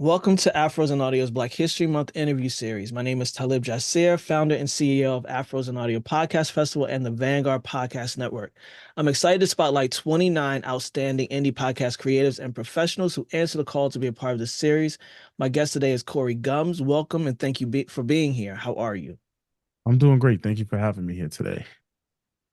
Welcome to Afros and Audio's Black History Month interview series. My name is Talib Jasir, founder and CEO of Afros and Audio Podcast Festival and the Vanguard Podcast Network. I'm excited to spotlight 29 outstanding indie podcast creatives and professionals who answer the call to be a part of this series. My guest today is Corey Gumbs. Welcome and thank you for being here. How are you? I'm doing great. Thank you for having me here today.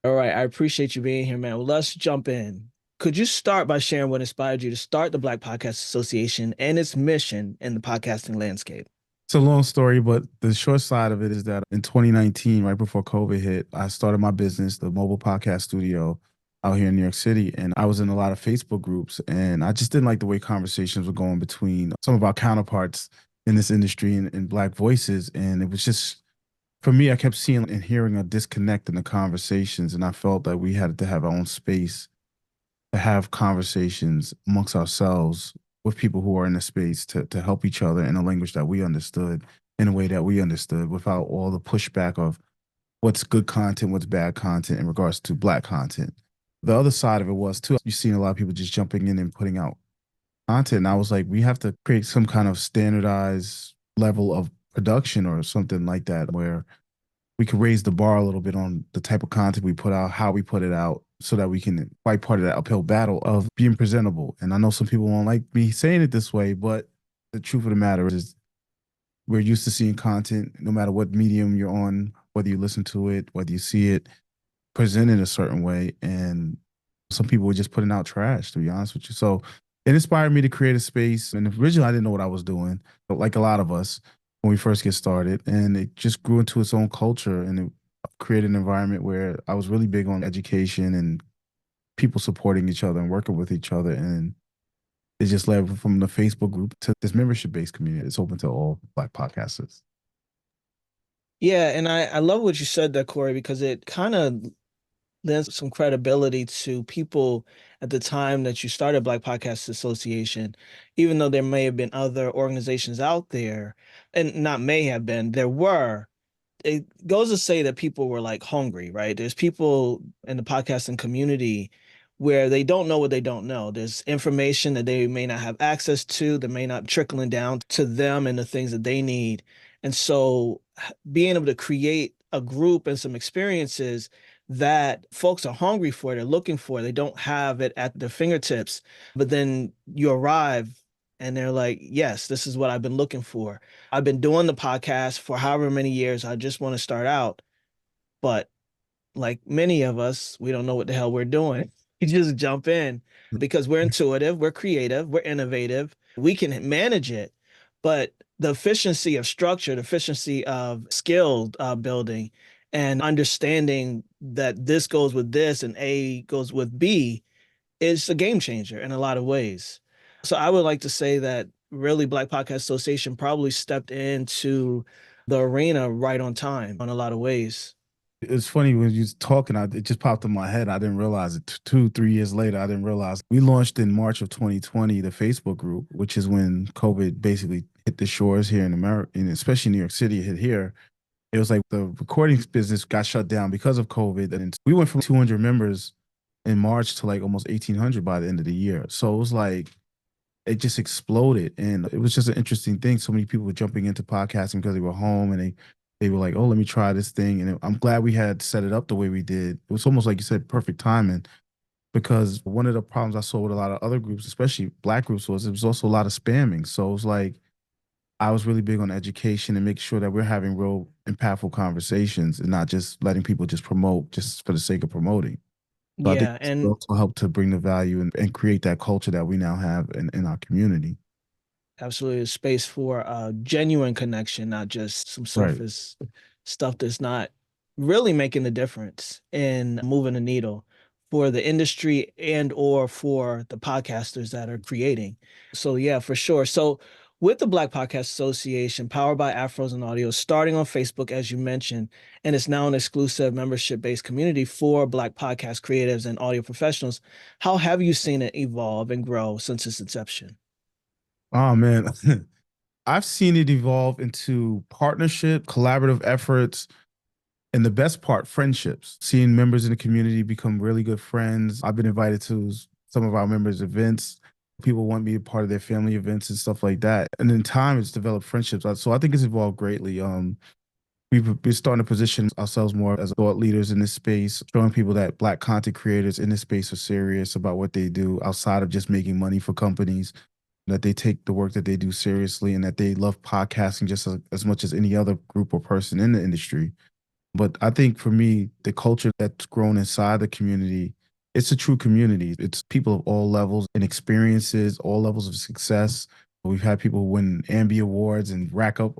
All right, I appreciate you being here, man. Well, let's jump in. Could you start by sharing what inspired you to start the Black Podcast Association and its mission in the podcasting landscape? It's a long story, but the short side of it is that in 2019, right before COVID hit, I started my business, the mobile podcast studio out here in New York City. And I was in a lot of Facebook groups, and I just didn't like the way conversations were going between some of our counterparts in this industry and Black voices. And it was just, for me, I kept seeing and hearing a disconnect in the conversations. And I felt that we had to have our own space to have conversations amongst ourselves with people who are in the space to help each other in a language that we understood, in a way that we understood, without all the pushback of what's good content, what's bad content in regards to Black content. The other side of it was too, you've seen a lot of people just jumping in and putting out content. And I was like, we have to create some kind of standardized level of production or something like that, where we could raise the bar a little bit on the type of content we put out, how we put it out, so that we can fight part of that uphill battle of being presentable. And I know some people won't like me saying it this way, but the truth of the matter is we're used to seeing content, no matter what medium you're on, whether you listen to it, whether you see it presented a certain way. And some people were just putting out trash, to be honest with you. So it inspired me to create a space. And originally I didn't know what I was doing, but like a lot of us when we first get started, and it just grew into its own culture, and it created an environment where I was really big on education and people supporting each other and working with each other. And it just led from the Facebook group to this membership-based community. It's open to all Black podcasters. Yeah, and I love what you said there, Corey, because it kind of lends some credibility to people at the time that you started Black Podcast Association, even though there may have been other organizations out there, and not may have been, there were. It goes to say that people were like hungry, right? There's people in the podcasting community where they don't know what they don't know. There's information that they may not have access to, that may not trickling down to them and the things that they need. And so being able to create a group and some experiences that folks are hungry for, they're looking for, they don't have it at their fingertips, but then you arrive and they're like, yes, this is what I've been looking for. I've been doing the podcast for however many years. I just want to start out. But like many of us, we don't know what the hell we're doing. We just jump in because we're intuitive, we're creative, we're innovative, we can manage it. But the efficiency of structure, the efficiency of skill building, and understanding that this goes with this and A goes with B is a game changer in a lot of ways. So I would like to say that really Black Podcast Association probably stepped into the arena right on time in a lot of ways. It's funny when you was talking, it just popped in my head. I didn't realize it. 2, 3 years later, I didn't realize we launched in March of 2020 the Facebook group, which is when COVID basically hit the shores here in America, and especially New York City, it hit here. It was like the recording business got shut down because of COVID, and we went from 200 members in March to like almost 1,800 by the end of the year. So it was like it just exploded, and it was just an interesting thing. So many people were jumping into podcasting because they were home, and they were like, "Oh, let me try this thing." And I'm glad we had set it up the way we did. It was almost like you said, perfect timing. Because one of the problems I saw with a lot of other groups, especially Black groups, was it was also a lot of spamming. So it was like I was really big on education and making sure that we're having real impactful conversations and not just letting people just promote just for the sake of promoting. So I think Yeah, it and also helped to bring the value and create that culture that we now have in our community. absolutely a space for a genuine connection, not just some Right. surface stuff that's not really making the difference in moving the needle for the industry and or for the podcasters that are creating. So yeah, for sure. So with the Black Podcast Association, powered by Afros and Audio, starting on Facebook, as you mentioned, and it's now an exclusive membership-based community for Black podcast creatives and audio professionals. How have you seen it evolve and grow since its inception? Oh man. I've seen it evolve into partnership, collaborative efforts, and the best part, friendships. Seeing members in the community become really good friends. I've been invited to some of our members' events People want me a part of their family events and stuff like that. And in time, it's developed friendships. So I think it's evolved greatly. We've been starting to position ourselves more as thought leaders in this space, showing people that Black content creators in this space are serious about what they do outside of just making money for companies, that they take the work that they do seriously, and that they love podcasting just as much as any other group or person in the industry. But I think for me, the culture that's grown inside the community, it's a true community. It's people of all levels and experiences, all levels of success. We've had people win Ambie Awards and rack up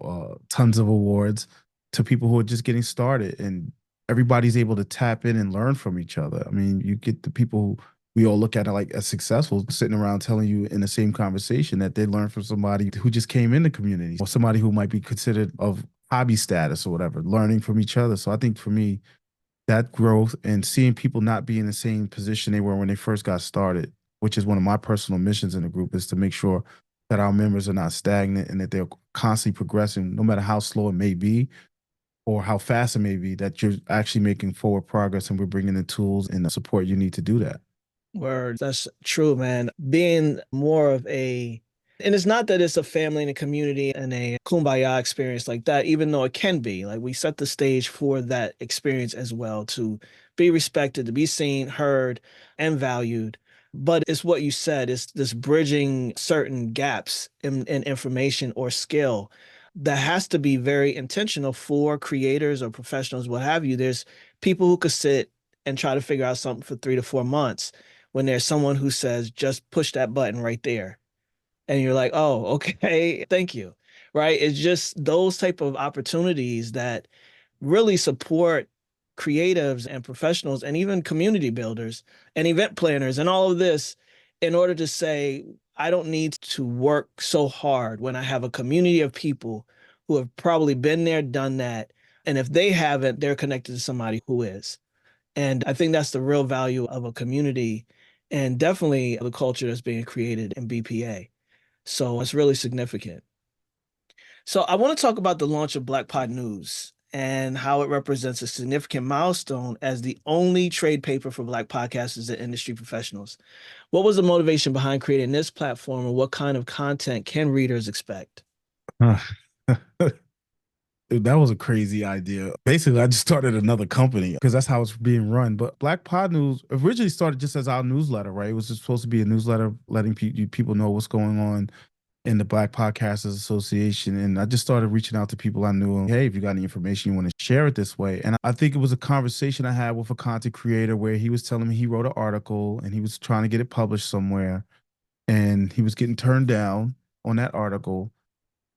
tons of awards, to people who are just getting started. And everybody's able to tap in and learn from each other. I mean, you get the people who we all look at it like as successful, sitting around telling you in the same conversation that they learned from somebody who just came in the community, or somebody who might be considered of hobby status or whatever, learning from each other. So I think for me, that growth and seeing people not be in the same position they were when they first got started, which is one of my personal missions in the group, is to make sure that our members are not stagnant and that they're constantly progressing, no matter how slow it may be or how fast it may be, that you're actually making forward progress and we're bringing the tools and the support you need to do that. Word, that's true, man. Being more of a, and it's not that it's a family and a community and a kumbaya experience like that, even though it can be. Like we set the stage for that experience as well, to be respected, to be seen, heard, and valued. But it's what you said, it's this bridging certain gaps in information or skill that has to be very intentional for creators or professionals, what have you. There's people who could sit and try to figure out something for 3 to 4 months, when there's someone who says, just push that button right there. And you're like, oh, okay, thank you. Right. It's just those type of opportunities that really support creatives and professionals and even community builders and event planners and all of this, in order to say, I don't need to work so hard when I have a community of people who have probably been there, done that. And if they haven't, they're connected to somebody who is. And I think that's the real value of a community, and definitely the culture that's being created in BPA. So it's really significant. So I want to talk about the launch of Black Pod News and how it represents a significant milestone as the only trade paper for Black podcasters and industry professionals. What was the motivation behind creating this platform, and what kind of content can readers expect? That was a crazy idea. Basically, I just started another company because that's how it's being run. But Black Pod News originally started just as our newsletter, right? It was just supposed to be a newsletter letting people know what's going on in the Black Podcasters Association. And I just started reaching out to people I knew. And, hey, if you got any information you want to share it this way. And I think it was a conversation I had with a content creator where he was telling me he wrote an article and he was trying to get it published somewhere. And he was getting turned down on that article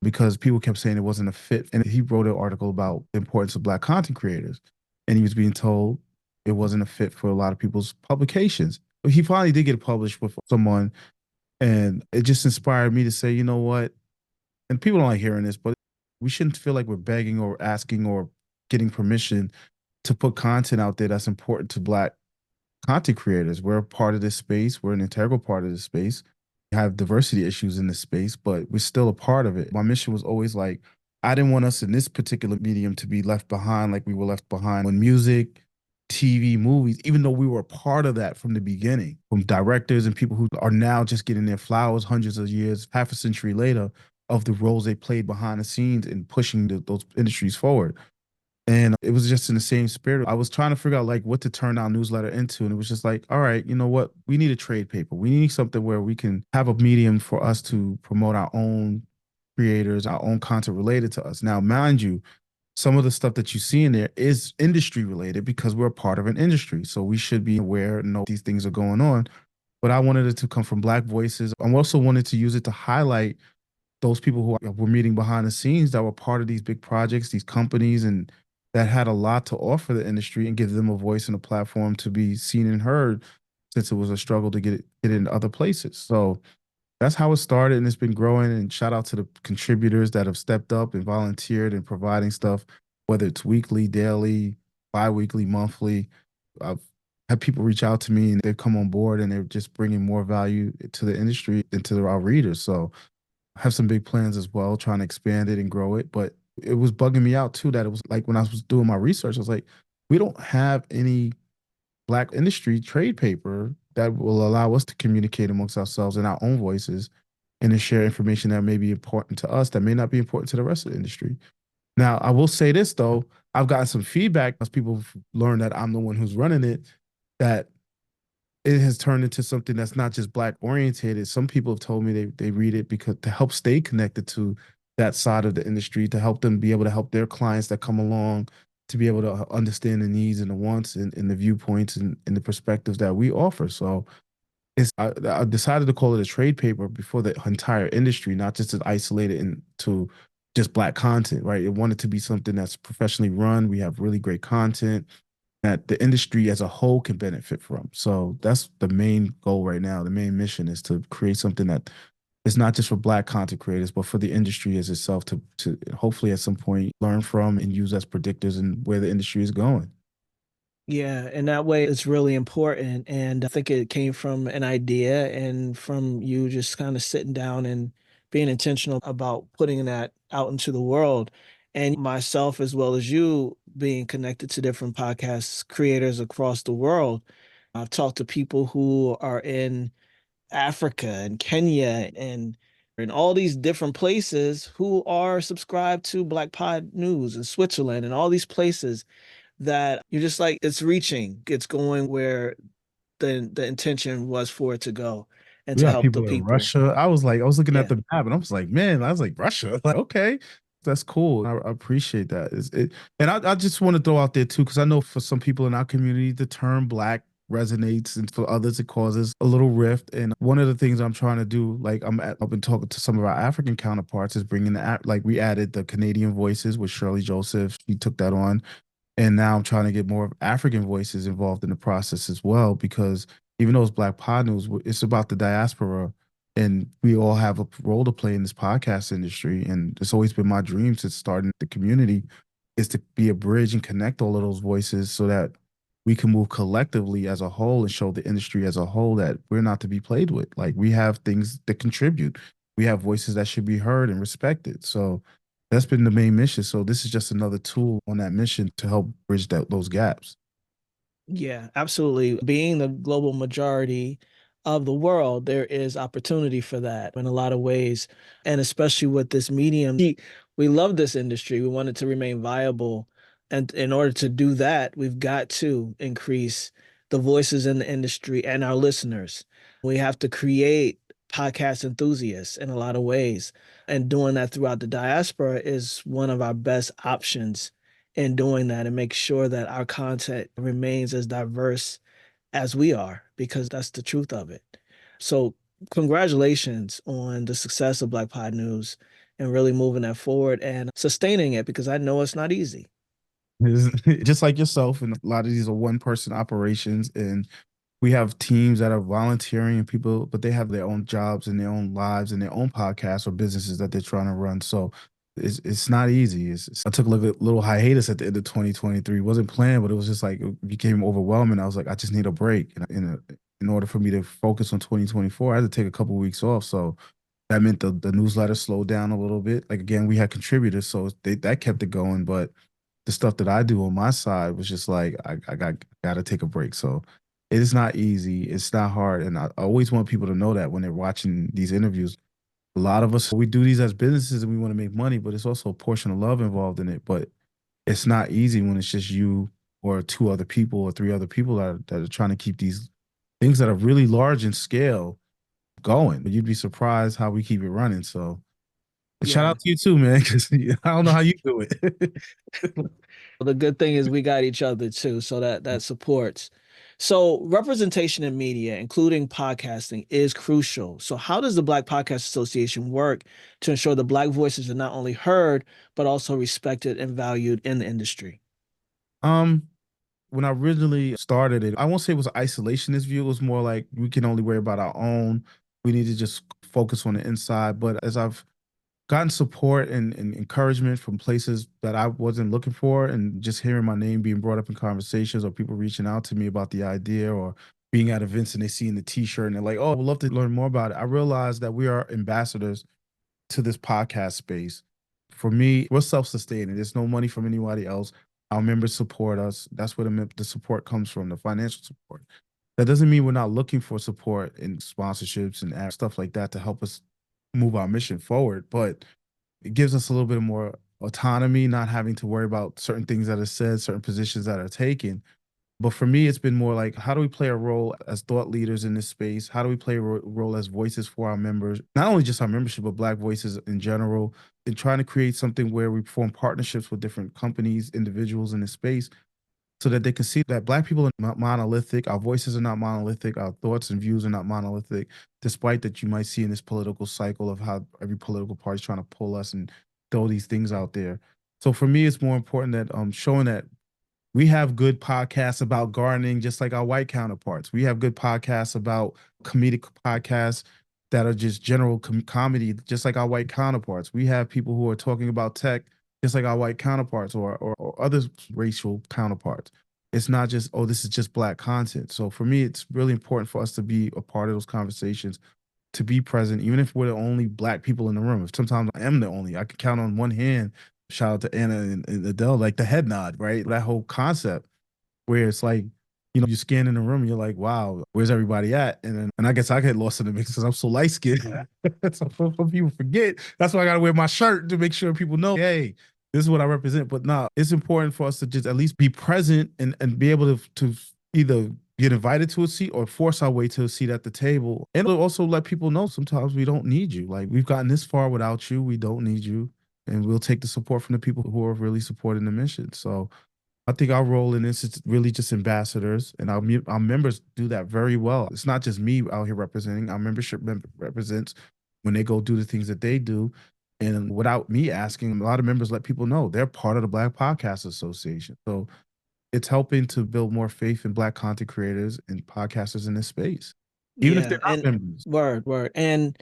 because people kept saying it wasn't a fit. And he wrote an article about the importance of Black content creators. And he was being told it wasn't a fit for a lot of people's publications. But he finally did get it published with someone. And it just inspired me to say, you know what? And people don't like hearing this, but we shouldn't feel like we're begging or asking or getting permission to put content out there that's important to Black content creators. We're a part of this space. We're an integral part of this space. We have diversity issues in this space, but we're still a part of it. My mission was always like, I didn't want us in this particular medium to be left behind like we were left behind when music, TV, movies, even though we were a part of that from the beginning, from directors and people who are now just getting their flowers hundreds of years, half a century later, of the roles they played behind the scenes and pushing those industries forward. And it was just in the same spirit. I was trying to figure out like what to turn our newsletter into. And it was just like, all right, you know what? We need a trade paper. We need something where we can have a medium for us to promote our own creators, our own content related to us. Now, mind you, some of the stuff that you see in there is industry related because we're a part of an industry. So we should be aware and know these things are going on. But I wanted it to come from Black voices. I also wanted to use it to highlight those people who were meeting behind the scenes that were part of these big projects, these companies, and that had a lot to offer the industry, and give them a voice and a platform to be seen and heard, since it was a struggle to get in other places. So that's how it started, and it's been growing. And shout out to the contributors that have stepped up and volunteered and providing stuff, whether it's weekly, daily, bi-weekly, monthly. I've had people reach out to me and they've come on board and they're just bringing more value to the industry and to our readers. So I have some big plans as well, trying to expand it and grow it. But it was bugging me out too that it was like when I was doing my research, I was like, we don't have any Black industry trade paper that will allow us to communicate amongst ourselves in our own voices and to share information that may be important to us that may not be important to the rest of the industry. Now, I will say this though, I've gotten some feedback as people learn that I'm the one who's running it, that it has turned into something that's not just black orientated. Some people have told me they read it because to help stay connected to that side of the industry, to help them be able to help their clients that come along, to be able to understand the needs and the wants and the viewpoints and the perspectives that we offer. So I decided to call it a trade paper before the entire industry, not just to isolate it into just black content, right? It wanted to be something that's professionally run. We have really great content that the industry as a whole can benefit from. So that's the main goal right now. The main mission is to create something that is not just for black content creators, but for the industry as itself to hopefully at some point learn from and use as predictors and where the industry is going. Yeah, and that way it's really important. And I think it came from an idea and from you just kind of sitting down and being intentional about putting that out into the world. And myself, as well as you, being connected to different podcast creators across the world. I've talked to people who are in Africa and Kenya and in all these different places who are subscribed to Black Pod News in Switzerland and all these places that you're just like it's reaching, it's going where the intention was for it to go and We to got help the people in people. Russia. I was looking at Yeah. the map and I was like, man, I was like, Russia. Like, okay, that's cool. I appreciate that. And I just want to throw out there too, because I know for some people in our community, the term black resonates, and for others, it causes a little rift. And one of the things I'm trying to do, like I've been talking to some of our African counterparts, is bringing like we added the Canadian voices with Shirley Joseph. She took that on. And now I'm trying to get more African voices involved in the process as well, because even though it's Black Pod News, it's about the diaspora, and we all have a role to play in this podcast industry. And it's always been my dream since starting the community is to be a bridge and connect all of those voices so that we can move collectively as a whole and show the industry as a whole that we're not to be played with. Like we have things that contribute. We have voices that should be heard and respected. So that's been the main mission. So this is just another tool on that mission to help bridge those gaps. Yeah, absolutely. Being the global majority of the world, there is opportunity for that in a lot of ways. And especially with this medium, we love this industry. We want it to remain viable. And in order to do that, we've got to increase the voices in the industry and our listeners. We have to create podcast enthusiasts in a lot of ways. And doing that throughout the diaspora is one of our best options in doing that and make sure that our content remains as diverse as we are, because that's the truth of it. So, congratulations on the success of Black Pod News and really moving that forward and sustaining it because I know it's not easy. Just like yourself, and a lot of these are one person operations, and we have teams that are volunteering and people, but they have their own jobs and their own lives and their own podcasts or businesses that they're trying to run. So it's not easy. I took a little hiatus at the end of 2023. It wasn't planned, but it was just like it became overwhelming. I was like, I just need a break. And in order for me to focus on 2024, I had to take a couple of weeks off. So that meant the newsletter slowed down a little bit. Like again, we had contributors, so that kept it going. But the stuff that I do on my side was just like I got to take a break. So it is not easy. It's not hard, and I always want people to know that when they're watching these interviews. A lot of us we do these as businesses and we want to make money, but it's also a portion of love involved in it. But it's not easy when it's just you or two other people or three other people that are trying to keep these things that are really large in scale going. But you'd be surprised how we keep it running. So shout Yeah. out to you too, man, because I don't know how you do it. The good thing is we got each other too, so that supports. So representation in media, including podcasting, is crucial. So how does the Black Podcast Association work to ensure the Black voices are not only heard, but also respected and valued in the industry? um, when I originally started it, I won't say it was an isolationist view. It was more like we can only worry about our own. We need to just focus on the inside. But as I've gotten support and encouragement from places that I wasn't looking for, and just hearing my name being brought up in conversations or people reaching out to me about the idea or being at events and they see in the t-shirt and they're like, oh, I would love to learn more about it. I realized that we are ambassadors to this podcast space. For me, we're self-sustaining. There's no money from anybody else. Our members support us. That's where the support comes from, the financial support That doesn't mean we're not looking for support and sponsorships and stuff like that to help us move our mission forward, but it gives us a little bit more autonomy, not having to worry about certain things that are said, certain positions that are taken. But for me, it's been more like, how do we play a role as thought leaders in this space? How do we play a role as voices for our members? Not only just our membership, but Black voices in general, and trying to create something where we form partnerships with different companies, individuals in this space, so that they can see that Black people are not monolithic. Our voices are not monolithic. Our thoughts and views are not monolithic, despite that you might see in this political cycle of how every political party is trying to pull us and throw these things out there. So for me, it's more important that showing that we have good podcasts about gardening, just like our white counterparts. We have good podcasts about comedic podcasts that are just general comedy, just like our white counterparts. We have people who are talking about tech, just like our white counterparts or other racial counterparts. It's not just, oh, this is just Black content. So for me, it's really important for us to be a part of those conversations, to be present, even if we're the only Black people in the room. If sometimes I am the only, I can count on one hand. Shout out to Anna and Adele, like the head nod, right? That whole concept where it's like, you scan in the room, you're like, wow, where's everybody at? And I guess I get lost in the mix because I'm so light skinned. So for people forget, that's why I got to wear my shirt to make sure people know, hey, this is what I represent. But no, it's important for us to just at least be present and be able to either get invited to a seat or force our way to a seat at the table. And also let people know sometimes we don't need you. Like, we've gotten this far without you. We don't need you. And we'll take the support from the people who are really supporting the mission. So I think our role in this is really just ambassadors, and our members do that very well. It's not just me out here representing. Our membership represents when they go do the things that they do. And without me asking, a lot of members let people know they're part of the Black Podcast Association. So it's helping to build more faith in Black content creators and podcasters in this space, even if Yeah, they're not and members. word, and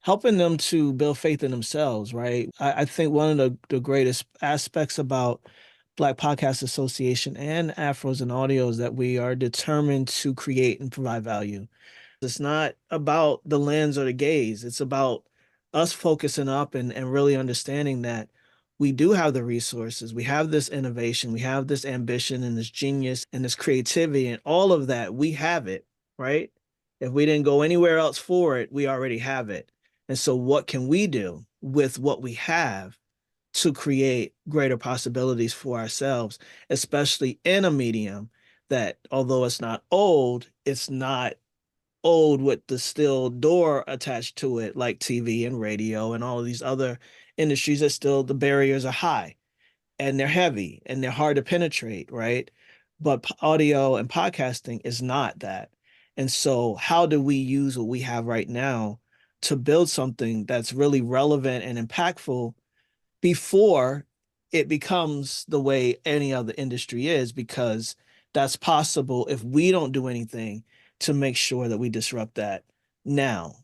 helping them to build faith in themselves, right? I think one of the greatest aspects about Black Podcast Association and Afros and Audio is that we are determined to create and provide value. It's not about the lens or the gaze. It's about us focusing up and really understanding that we do have the resources. We have this innovation. We have this ambition and this genius and this creativity and all of that. We have it, right? If we didn't go anywhere else for it, we already have it. And so, what can we do with what we have to create greater possibilities for ourselves, especially in a medium that, although it's not old, it's not old with the still door attached to it, like TV and radio and all of these other industries that still the barriers are high and they're heavy and they're hard to penetrate, right? But audio and podcasting is not that. And so, how do we use what we have right now to build something that's really relevant and impactful before it becomes the way any other industry is? Because that's possible if we don't do anything to make sure that we disrupt that now,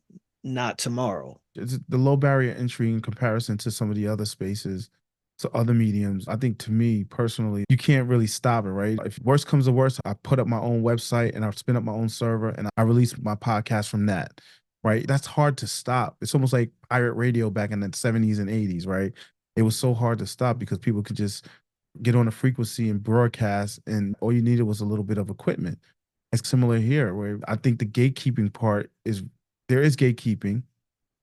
not tomorrow. It's the low barrier entry in comparison to some of the other spaces, to other mediums. I think, to me personally, you can't really stop it, right? If worst comes to worst, I put up my own website and I spin up my own server and I release my podcast from that, right? That's hard to stop. It's almost like pirate radio back in the 70s and 80s, right? It was so hard to stop because people could just get on a frequency and broadcast, and all you needed was a little bit of equipment. It's similar here, where I think the gatekeeping part is, there is gatekeeping,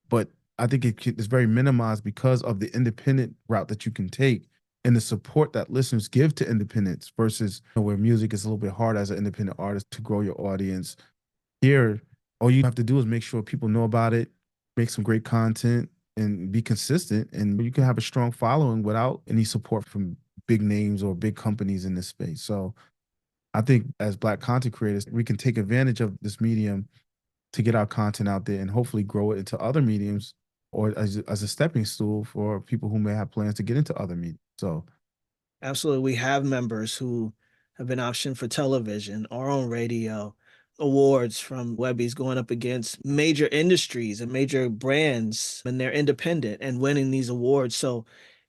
but I think it's very minimized because of the independent route that you can take and the support that listeners give to independence versus, where music is a little bit hard as an independent artist to grow your audience. Here, all you have to do is make sure people know about it, make some great content, and be consistent, and you can have a strong following without any support from big names or big companies in this space. So I think as Black content creators, we can take advantage of this medium to get our content out there and hopefully grow it into other mediums, or as a stepping stool for people who may have plans to get into other mediums. So Absolutely. We have members who have been optioned for television, our own radio, awards from Webby's going up against major industries and major brands, and they're independent and winning these awards. So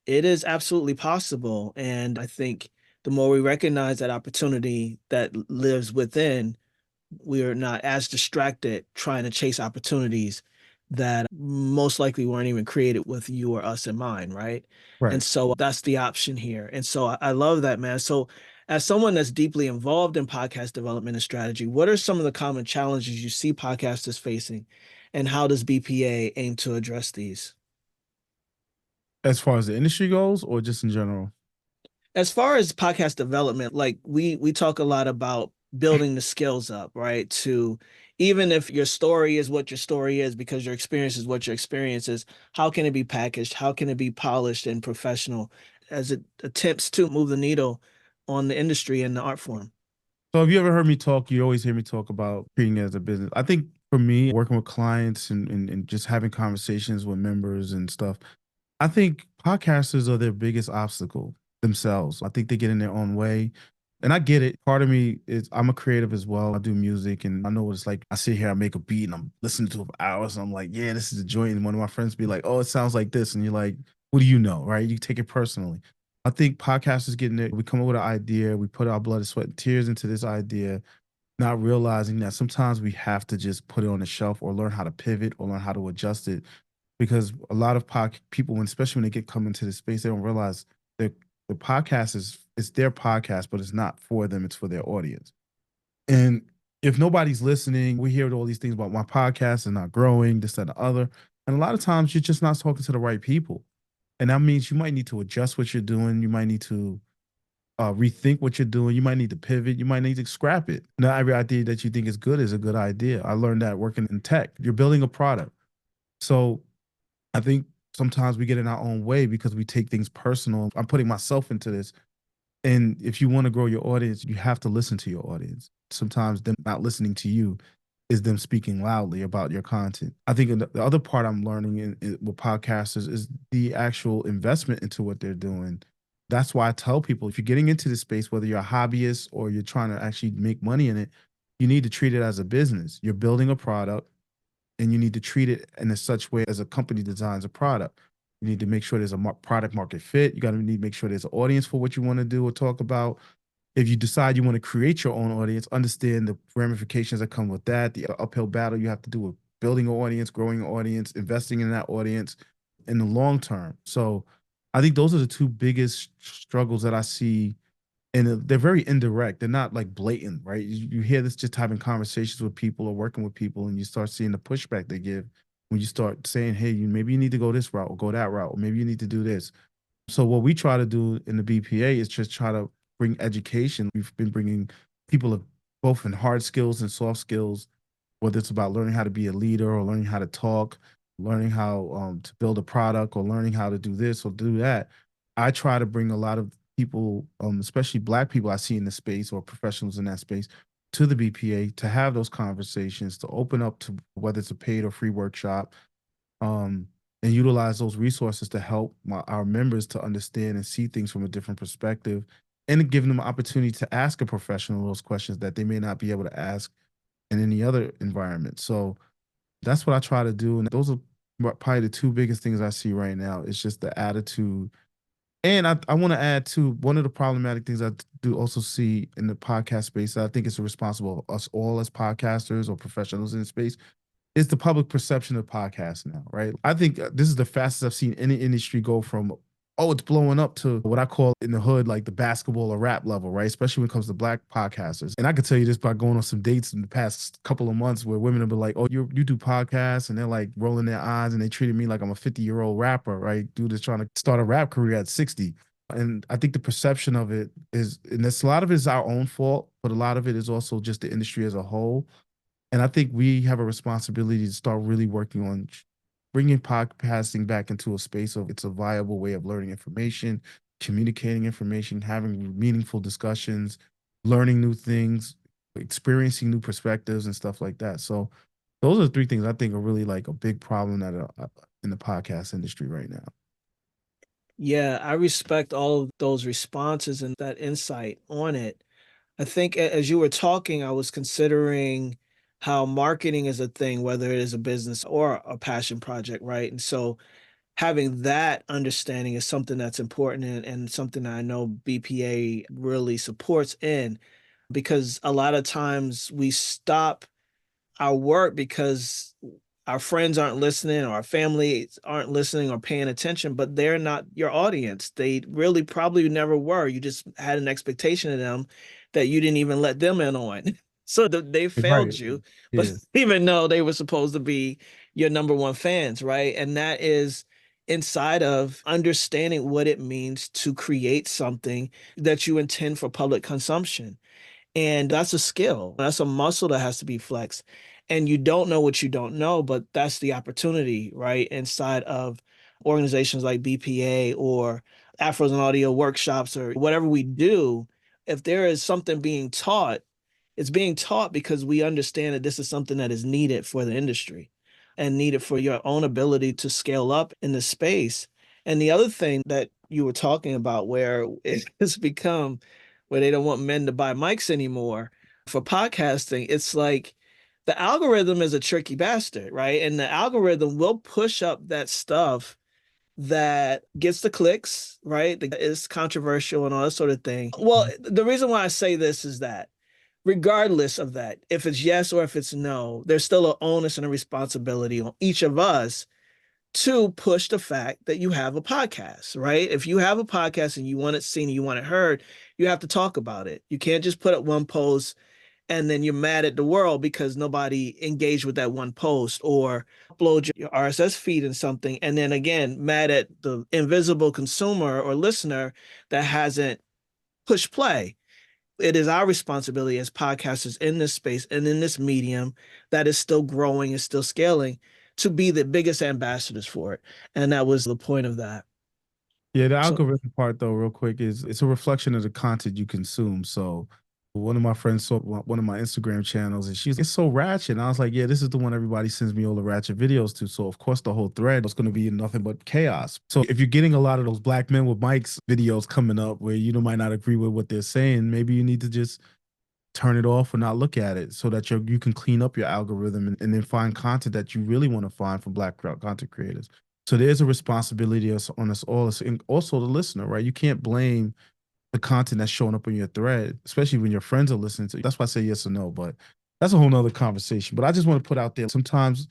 it is absolutely possible. And I think the more we recognize that opportunity that lives within, we are not as distracted trying to chase opportunities that most likely weren't even created with you or us in mind, right? And right. so that's the option here. And so I love that, man. So As someone that's deeply involved in podcast development and strategy, what are some of the common challenges you see podcasters facing, and how does BPA aim to address these? As far as the industry goes, or just in general? As far as podcast development, like we talk a lot about building the skills up, right? To even if your story is what your story is, because your experience is what your experience is, how can it be packaged? How can it be polished and professional as it attempts to move the needle on the industry and the art form? So have you ever heard me talk? You always hear me talk about treating it as a business. I think for me, working with clients and just having conversations with members and stuff, I think podcasters are their biggest obstacle themselves. I think they get in their own way. And I get it. Part of me is I'm a creative as well. I do music and I know what it's like. I sit here, I make a beat and I'm listening to it for hours. And I'm like, yeah, this is a joint. And one of my friends be like, oh, it sounds like this. And you're like, what do you know? Right. You take it personally. I think podcasters getting it. We come up with an idea. We put our blood and sweat and tears into this idea, not realizing that sometimes we have to just put it on the shelf or learn how to pivot or learn how to adjust it because a lot of people, especially when they get come into the space, they don't realize that the podcast is it's their podcast, but it's not for them; it's for their audience. And if nobody's listening, we hear all these things about my podcast is not growing, this, that, and the other. And a lot of times, you're just not talking to the right people, and that means you might need to adjust what you're doing. You might need to rethink what you're doing. You might need to pivot. You might need to scrap it. Not every idea that you think is good is a good idea. I learned that working in tech. You're building a product, so I think sometimes we get in our own way because we take things personal. I'm putting myself into this. And if you want to grow your audience, you have to listen to your audience. Sometimes them not listening to you is them speaking loudly about your content. I think the other part I'm learning with podcasters is the actual investment into what they're doing. That's why I tell people if you're getting into this space, whether you're a hobbyist or you're trying to actually make money in it, you need to treat it as a business. You're building a product and you need to treat it in a such way as a company designs a product. You need to make sure there's a product market fit. You got to need to make sure there's an audience for what you want to do or talk about. If you decide you want to create your own audience, understand the ramifications that come with that, the uphill battle you have to do with building an audience, growing an audience, investing in that audience in the long term. So I think those are the two biggest struggles that I see and they're very indirect. They're not like blatant, right? You hear this just having conversations with people or working with people, and you start seeing the pushback they give when you start saying, "Hey, maybe you need to go this route or go that route, or maybe you need to do this." So what we try to do in the BPA is just try to bring education. We've been bringing people of both in hard skills and soft skills, whether it's about learning how to be a leader or learning how to talk, learning how to build a product or learning how to do this or do that. I try to bring a lot of people, especially Black people I see in the space or professionals in that space, to the BPA to have those conversations, to open up to whether it's a paid or free workshop, um, and utilize those resources to help our members to understand and see things from a different perspective, and to give them an opportunity to ask a professional those questions that they may not be able to ask in any other environment. So that's what I try to do, and those are probably the two biggest things I see right now. It's just the attitude and I want to add too, one of the problematic things I do also see in the podcast space, I think it's responsible of us all as podcasters or professionals in the space, is the public perception of podcasts now, right? I think this is the fastest I've seen any industry go from, oh, it's blowing up to what I call in the hood, like the basketball or rap level, right? Especially when it comes to Black podcasters. And I can tell you this by going on some dates in the past couple of months where women have been like, oh, you do podcasts, and they're like rolling their eyes and they treated me like I'm a 50-year-old rapper, right? Dude is trying to start a rap career at 60. And I think the perception of it is, and this, a lot of it is our own fault, but a lot of it is also just the industry as a whole. And I think we have a responsibility to start really working on bringing podcasting back into a space of it's a viable way of learning information, communicating information, having meaningful discussions, learning new things, experiencing new perspectives and stuff like that. So those are the three things I think are really like a big problem that in the podcast industry right now. Yeah, I respect all of those responses and that insight on it. I think as you were talking, I was considering how marketing is a thing, whether it is a business or a passion project, right? And so having that understanding is something that's important and something that I know BPA really supports in, because a lot of times we stop our work because our friends aren't listening or our families aren't listening or paying attention, but they're not your audience. They really probably never were. You just had an expectation of them that you didn't even let them in on. So they Right. failed you, but Yeah. even though they were supposed to be your number one fans, right? And that is inside of understanding what it means to create something that you intend for public consumption. And that's a skill. That's a muscle that has to be flexed. And you don't know what you don't know, but that's the opportunity, right? Inside of organizations like BPA or Afros and Audio workshops or whatever we do, if there is something being taught, it's being taught because we understand that this is something that is needed for the industry and needed for your own ability to scale up in the space. And the other thing that you were talking about, where it has become where they don't want men to buy mics anymore for podcasting, it's like the algorithm is a tricky bastard, right? And the algorithm will push up that stuff that gets the clicks, right? That is controversial and all that sort of thing. Well, the reason why I say this is that regardless of that, if it's yes or if it's no, there's still an onus and a responsibility on each of us to push the fact that you have a podcast, right? If you have a podcast and you want it seen, you want it heard, you have to talk about it. You can't just put up one post and then you're mad at the world because nobody engaged with that one post, or upload your RSS feed in something and then again mad at the invisible consumer or listener that hasn't pushed play. It is our responsibility as podcasters in this space and in this medium that is still growing and still scaling to be the biggest ambassadors for it. And that was the point of that. Yeah, the So, algorithm part though, real quick, is it's a reflection of the content you consume. So one of my friends saw one of my Instagram channels and she's it's so ratchet. And I was like, yeah, this is the one everybody sends me all the ratchet videos to. So of course the whole thread is going to be nothing but chaos. So if you're getting a lot of those black men with mics videos coming up where you might not agree with what they're saying, maybe you need to just turn it off or not look at it so that you can clean up your algorithm and then find content that you really want to find from black content creators. So there's a responsibility on us all, and also the listener, right? You can't blame the content that's showing up in your thread, especially when your friends are listening to you. That's why I say yes or no, but that's a whole nother conversation. But I just want to put out there, sometimes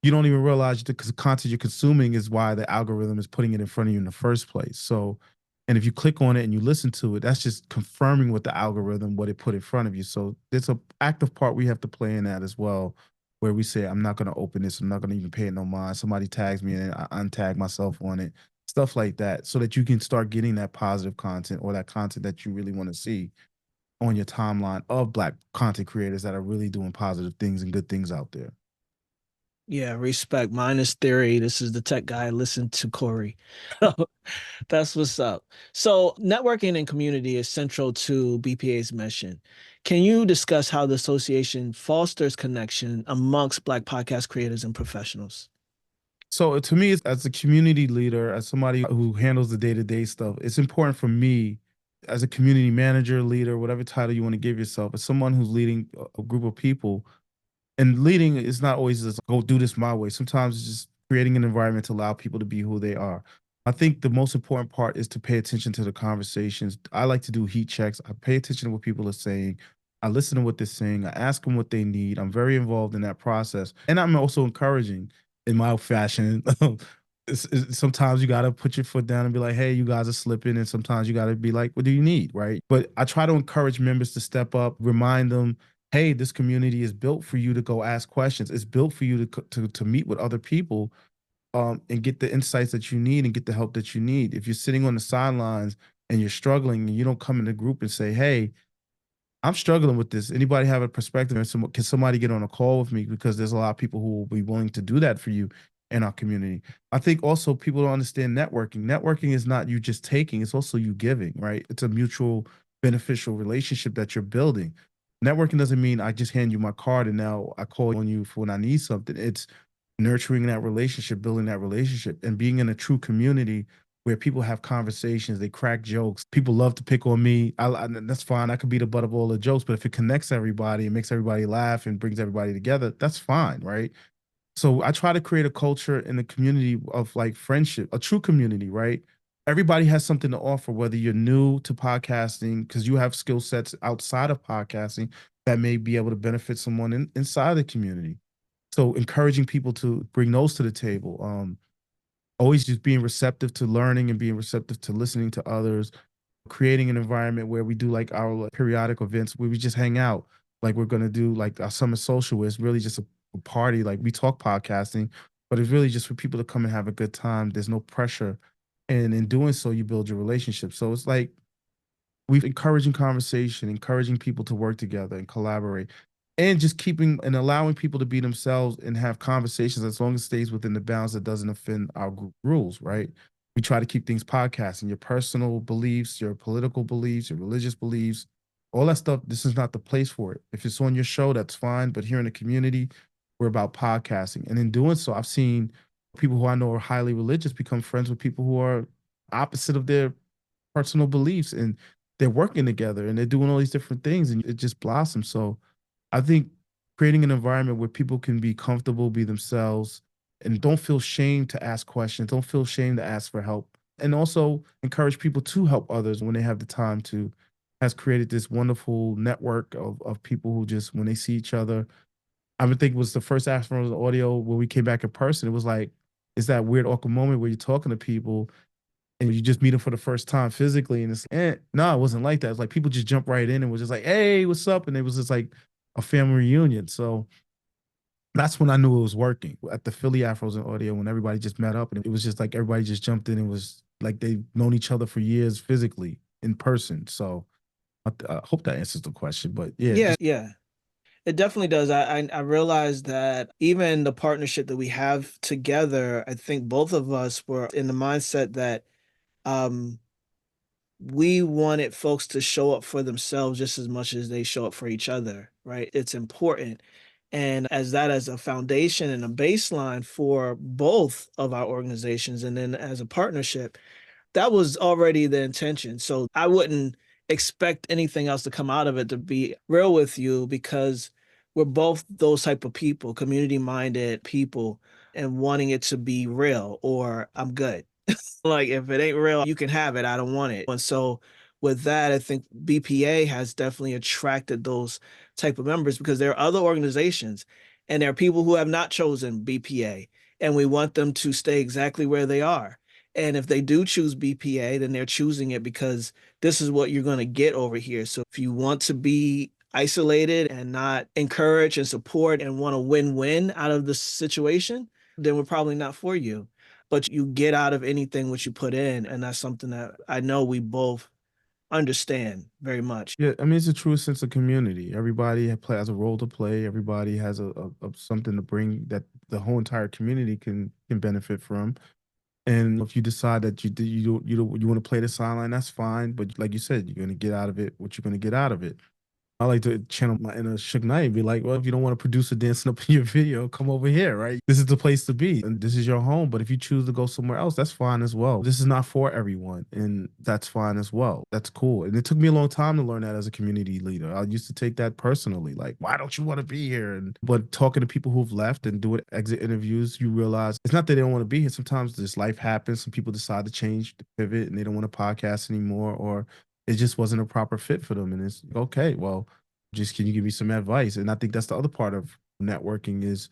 you don't even realize the content you're consuming is why the algorithm is putting it in front of you in the first place. So, and if you click on it and you listen to it, that's just confirming with the algorithm what it put in front of you. So there's an active part we have to play in that as well, where we say, I'm not going to open this. I'm not going to even pay it no mind. Somebody tags me and I untag myself on it, stuff like that, so that you can start getting that positive content or that content that you really want to see on your timeline of black content creators that are really doing positive things and good things out there. yeah, respect. Mine is theory. This is the tech guy. Listen to Corey. That's what's up. So, networking and community is central to BPA's mission. Can you discuss how the association fosters connection amongst Black podcast creators and professionals? So to me, as a community leader, as somebody who handles the day-to-day stuff, it's important for me as a community manager, leader, whatever title you want to give yourself, as someone who's leading a group of people. And leading is not always just go do this my way. Sometimes it's just creating an environment to allow people to be who they are. I think the most important part is to pay attention to the conversations. I like to do heat checks. I pay attention to what people are saying. I listen to what they're saying. I ask them what they need. I'm very involved in that process. And I'm also encouraging in my fashion. Sometimes you got to put your foot down and be like, hey, you guys are slipping. And sometimes you got to be like, what do you need? Right. But I try to encourage members to step up, remind them, hey, this community is built for you to go ask questions. It's built for you to meet with other people and get the insights that you need and get the help that you need. If you're sitting on the sidelines and you're struggling and you don't come in the group and say, hey, I'm struggling with this. Anybody have a perspective? And can somebody get on a call with me? Because there's a lot of people who will be willing to do that for you in our community. I think also people don't understand networking. Networking is not you just taking, it's also you giving, right? It's a mutual beneficial relationship that you're building. Networking doesn't mean I just hand you my card and now I call on you for when I need something. It's nurturing that relationship, building that relationship, and being in a true community where people have conversations, they crack jokes. People love to pick on me. That's fine. I could be the butt of all the jokes, but if it connects everybody and makes everybody laugh and brings everybody together, that's fine, right? So I try to create a culture in the community of like friendship, a true community, right? Everybody has something to offer, whether you're new to podcasting, because you have skill sets outside of podcasting that may be able to benefit someone inside the community. So encouraging people to bring those to the table. Always just being receptive to learning and being receptive to listening to others, creating an environment where we do like our periodic events where we just hang out. Like we're gonna do like our summer social, where it's really just a party. Like we talk podcasting, but it's really just for people to come and have a good time. There's no pressure, and in doing so, you build your relationship. So it's like we've encouraging conversation, encouraging people to work together and collaborate, and just keeping and allowing people to be themselves and have conversations as long as it stays within the bounds that doesn't offend our group rules, right? We try to keep things podcasting, your personal beliefs, your political beliefs, your religious beliefs, all that stuff. This is not the place for it. If it's on your show, that's fine. But here in the community, we're about podcasting. And in doing so, I've seen people who I know are highly religious become friends with people who are opposite of their personal beliefs, and they're working together and they're doing all these different things, and it just blossoms. So I think creating an environment where people can be comfortable, be themselves, and don't feel shame to ask questions, don't feel shame to ask for help, and also encourage people to help others when they have the time to, has created this wonderful network of people who just, when they see each other, I would think it was the first Afros audio where we came back in person. It was like, it's that weird awkward moment where you're talking to people and you just meet them for the first time physically, and it's no, it wasn't like that. It's like people just jump right in and was just like, "Hey, what's up?" And it was just like a family reunion. So that's when I knew it was working at the Philly Afros and Audio, when everybody just met up and it was just like everybody just jumped in and was like they've known each other for years physically in person. So I hope that answers the question. But yeah, Yeah, just yeah. It definitely does. I realized that even the partnership that we have together, I think both of us were in the mindset that um we wanted folks to show up for themselves just as much as they show up for each other, right? It's important. And as that as a foundation and a baseline for both of our organizations, and then as a partnership, that was already the intention. So I wouldn't expect anything else to come out of it, to be real with you, because we're both those type of people, community minded people, and wanting it to be real, or I'm good. Like if it ain't real, you can have it. I don't want it. And so with that, I think BPA has definitely attracted those type of members, because there are other organizations and there are people who have not chosen BPA, and we want them to stay exactly where they are. And if they do choose BPA, then they're choosing it because this is what you're going to get over here. So if you want to be isolated and not encourage and support and want to win-win out of the situation, then we're probably not for you. But you get out of anything what you put in. And that's something that I know we both understand very much. yeah, I mean, it's a true sense of community. Everybody has a role to play. Everybody has a something to bring that the whole entire community can benefit from. And if you decide that you want to play the sideline, that's fine. But like you said, you're gonna get out of it what you're gonna get out of it. I like to channel my inner Suge Knight and be like, well, if you don't want to produce a dancing up in your video, come over here, right? This is the place to be, and this is your home. But if you choose to go somewhere else, that's fine as well. This is not for everyone, and that's fine as well. That's cool. And it took me a long time to learn that as a community leader. I used to take that personally, like, why don't you want to be here? And but talking to people who've left and doing exit interviews, you realize it's not that they don't want to be here. Sometimes this life happens. Some people decide to change, to pivot, and they don't want to podcast anymore, or it just wasn't a proper fit for them. And it's okay, well, just can you give me some advice? And I think that's the other part of networking is,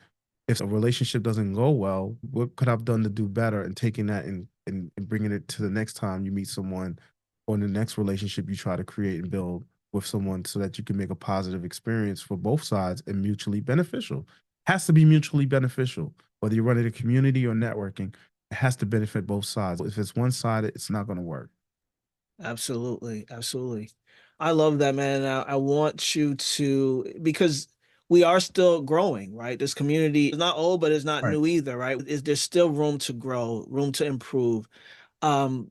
if a relationship doesn't go well, what could I've done to do better? And taking that and bringing it to the next time you meet someone, or in the next relationship you try to create and build with someone, so that you can make a positive experience for both sides and mutually beneficial. Has to be mutually beneficial, whether you're running a community or networking. It has to benefit both sides. If it's one sided, it's not going to work. Absolutely. Absolutely. I love that, man. I want you to, because we are still growing, right? This community is not old, but it's not Right. new either, right? There's still room to grow, room to improve. Um,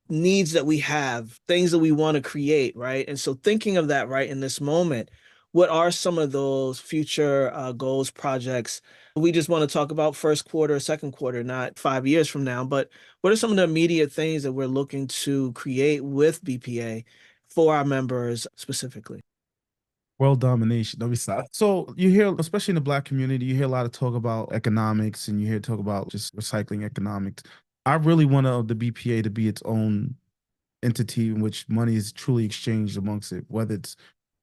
Needs that we have, things that we want to create, right? And so thinking of that right in this moment, what are some of those future goals, projects? We just want to talk about first quarter, second quarter, not 5 years from now, but what are some of the immediate things that we're looking to create with BPA for our members specifically? World domination. Let me stop. So you hear, especially in the Black community, you hear a lot of talk about economics, and you hear talk about just recycling economics. I really want the BPA to be its own entity in which money is truly exchanged amongst it, whether it's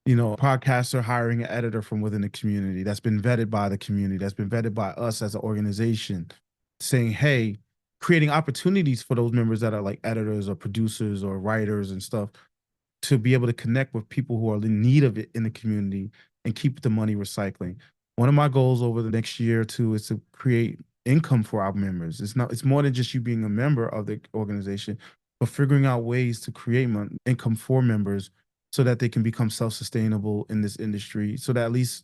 Podcaster hiring an editor from within the community that's been vetted by the community, that's been vetted by us as an organization, saying, hey, creating opportunities for those members that are like editors or producers or writers and stuff to be able to connect with people who are in need of it in the community and keep the money recycling. One of my goals over the next year or two is to create income for our members. It's more than just you being a member of the organization, but figuring out ways to create income for members so that they can become self-sustainable in this industry, so that at least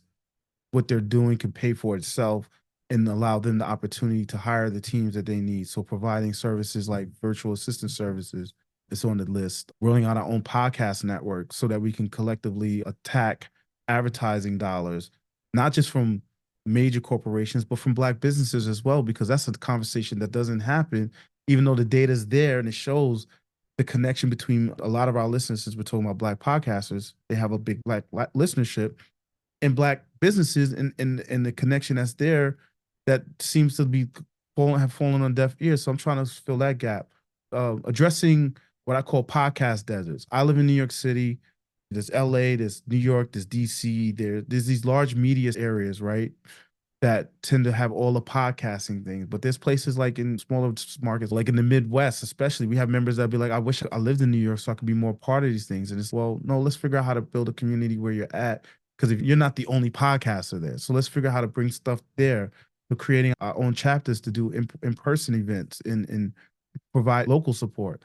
what they're doing can pay for itself and allow them the opportunity to hire the teams that they need. So providing services like virtual assistant services is on the list. Rolling out our own podcast network so that we can collectively attack advertising dollars, not just from major corporations, but from Black businesses as well, because that's a conversation that doesn't happen, even though the data is there and it shows the connection between a lot of our listeners. Since we're talking about Black podcasters, they have a big Black listenership, and Black businesses, and the connection that's there that seems to be have fallen on deaf ears. So I'm trying to fill that gap, addressing what I call podcast deserts. I live in New York City. There's LA, there's New York, there's DC. There's these large media areas, right, that tend to have all the podcasting things. But there's places like in smaller markets, like in the Midwest, especially, we have members that be like, I wish I lived in New York so I could be more part of these things. And it's, well, no, let's figure out how to build a community where you're at. Because if you're not the only podcaster there, so let's figure out how to bring stuff there. We're creating our own chapters to do in-person events and provide local support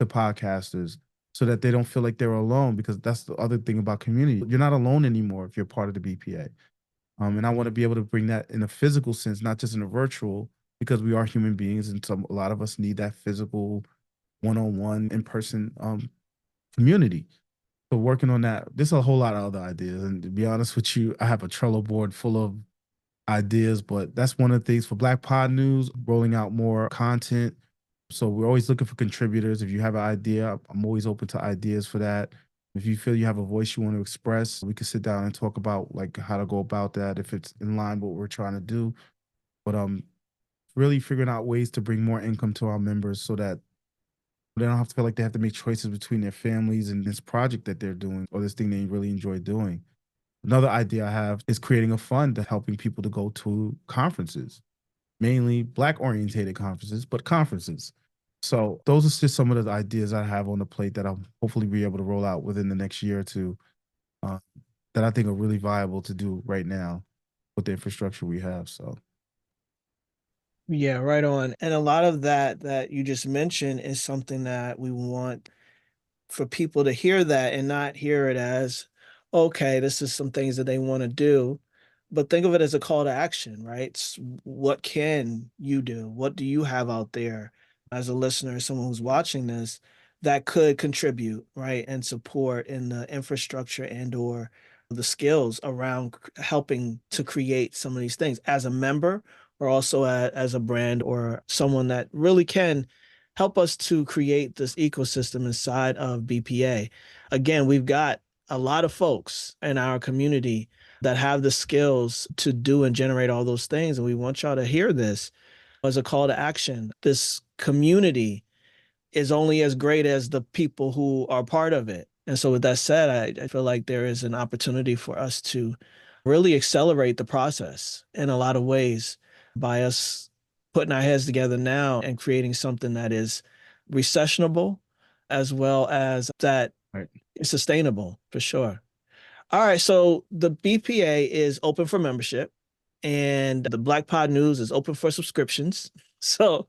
to podcasters so that they don't feel like they're alone, because that's the other thing about community. You're not alone anymore if you're part of the BPA. And I want to be able to bring that in a physical sense, not just in a virtual, because we are human beings and a lot of us need that physical one-on-one in-person community. So working on that, there's a whole lot of other ideas. And to be honest with you, I have a Trello board full of ideas, but that's one of the things for Black Pod News, rolling out more content. So we're always looking for contributors. If you have an idea, I'm always open to ideas for that. If you feel you have a voice you want to express, we can sit down and talk about like how to go about that, if it's in line with what we're trying to do. But really figuring out ways to bring more income to our members so that they don't have to feel like they have to make choices between their families and this project that they're doing or this thing they really enjoy doing. Another idea I have is creating a fund to helping people to go to conferences, mainly Black orientated conferences, but conferences. So those are just some of the ideas I have on the plate that I'll hopefully be able to roll out within the next year or two, uh, that I think are really viable to do right now with the infrastructure we have. So Yeah, right on. And a lot of that you just mentioned is something that we want for people to hear that and not hear it as, okay, this is some things that they want to do, but think of it as a call to action, right? What can you do? What do you have out there as a listener, someone who's watching this that could contribute, right, and support in the infrastructure and or the skills around helping to create some of these things as a member or also as a brand or someone that really can help us to create this ecosystem inside of BPA. Again, we've got a lot of folks in our community that have the skills to do and generate all those things. And we want y'all to hear this as a call to action. This community is only as great as the people who are part of it. And so, with that said, I feel like there is an opportunity for us to really accelerate the process in a lot of ways by us putting our heads together now and creating something that is recessionable as well as that right. is sustainable for sure. All right. So, the BPA is open for membership and the Black Pod News is open for subscriptions. So,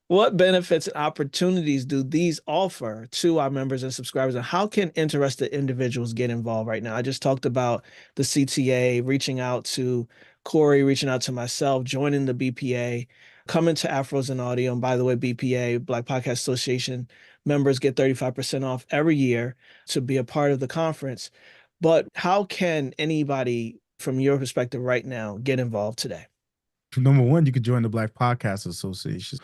what benefits and opportunities do these offer to our members and subscribers, and how can interested individuals get involved right now? I just talked about the CTA, reaching out to Corey, reaching out to myself, joining the BPA, coming to Afros and Audio. And by the way, BPA, Black Podcast Association members get 35% off every year to be a part of the conference. But how can anybody, from your perspective right now, get involved today? Number one, you could join the Black Podcast Association.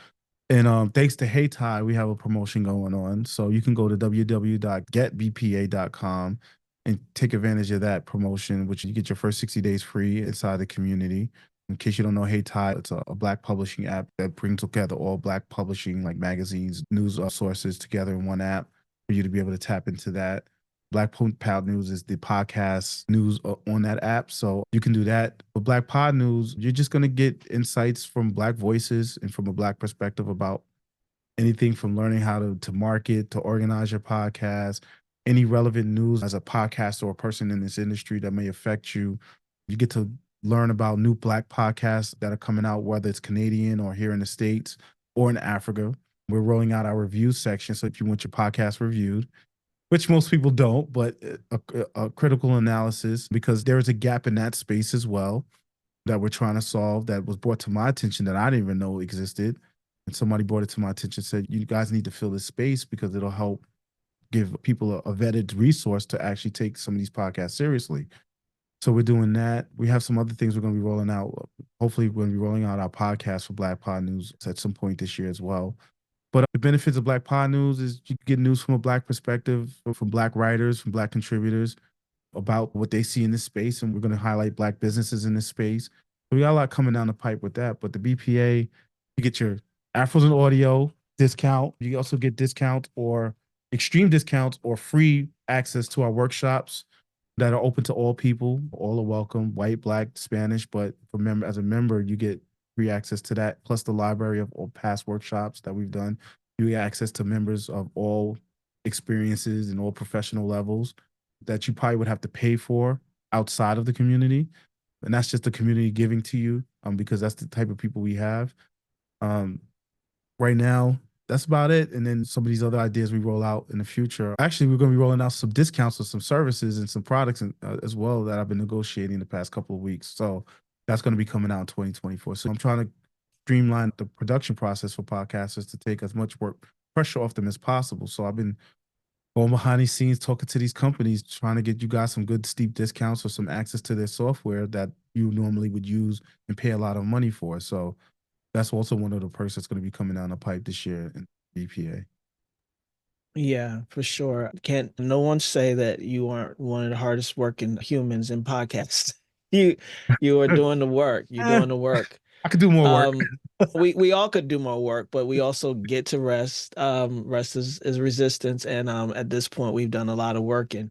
And thanks to Hey Ty, we have a promotion going on. So you can go to www.getbpa.com and take advantage of that promotion, which you get your first 60 days free inside the community. In case you don't know, Hey Ty, it's a Black publishing app that brings together all Black publishing, like magazines, news sources together in one app for you to be able to tap into that. Black Pod News is the podcast news on that app. So you can do that. With Black Pod News, you're just going to get insights from Black voices and from a Black perspective about anything from learning how to market, to organize your podcast, any relevant news as a podcaster or a person in this industry that may affect you. You get to learn about new Black podcasts that are coming out, whether it's Canadian or here in the States or in Africa. We're rolling out our review section. So if you want your podcast reviewed, which most people don't, but a critical analysis, because there is a gap in that space as well that we're trying to solve, that was brought to my attention that I didn't even know existed. And somebody brought it to my attention, said, you guys need to fill this space because it'll help give people a vetted resource to actually take some of these podcasts seriously. So we're doing that. We have some other things we're going to be rolling out. Hopefully, we're going to be rolling out our podcast for Black Pod News at some point this year as well. But the benefits of Black Pod News is you get news from a Black perspective, from Black writers, from Black contributors about what they see in this space. And we're going to highlight Black businesses in this space. So we got a lot coming down the pipe with that. But the BPA, you get your Afros and audio discount. You also get discounts or extreme discounts or free access to our workshops that are open to all people. All are welcome, white, Black, Spanish. But as a member, you get free access to that, plus the library of all past workshops that we've done. You get access to members of all experiences and all professional levels that you probably would have to pay for outside of the community. And that's just the community giving to you, because that's the type of people we have. Right now, that's about it. And then some of these other ideas we roll out in the future. Actually, we're going to be rolling out some discounts on some services and some products as well that I've been negotiating the past couple of weeks. So that's going to be coming out in 2024. So I'm trying to streamline the production process for podcasters to take as much work pressure off them as possible. So I've been going behind the scenes, talking to these companies, trying to get you guys some good steep discounts or some access to their software that you normally would use and pay a lot of money for. So that's also one of the perks that's going to be coming down the pipe this year in BPA. Yeah, for sure. Can't no one say that you aren't one of the hardest working humans in podcasts. You you are doing the work. You're Eh, doing the work. I could do more work. Um, we all could do more work, but we also get to rest. Rest is resistance, and at this point, we've done a lot of work, and